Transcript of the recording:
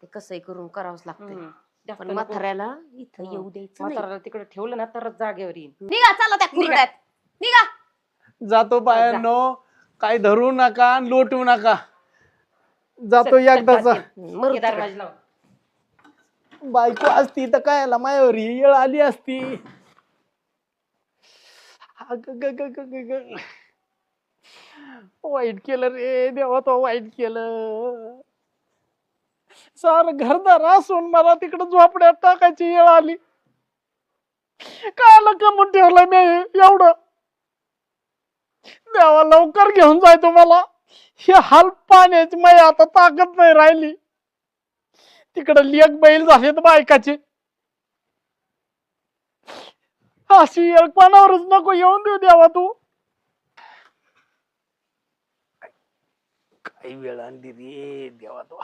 ते कसंही करून करावंच लागतं. जास्त पण नको. म्हाताऱ्याला इथं येऊ द्यायचं नाही. म्हाताऱ्याला तिकडे ठेवलं ना तरच जागेवर येईल. निघा चला त्या कुरड्यात निघा. जातो बायांनो, काय धरू नका आणि लोटू नका. जातो एकदाचा. मरू दे. दरवाजा लाव. बायको असती तर काय मायावर ही येळ आली असती. वाईट केलं रे देवा, तो वाईट केलं. सार घरदार असून मला तिकडे झोपड्यात टाकायची येळ आली. काय कमून ठेवलं मी एवढं. देवा लवकर घेऊन जाय तुम्हाला. हे हाल पाण्याची माई आता ताकद नाही राहिली. तिकडे लेक बैल झालेत बायकाचे. अशी येळ कोणावरच नको येऊन देऊ देवा तू. काही वेळ आणली रे देवा तू.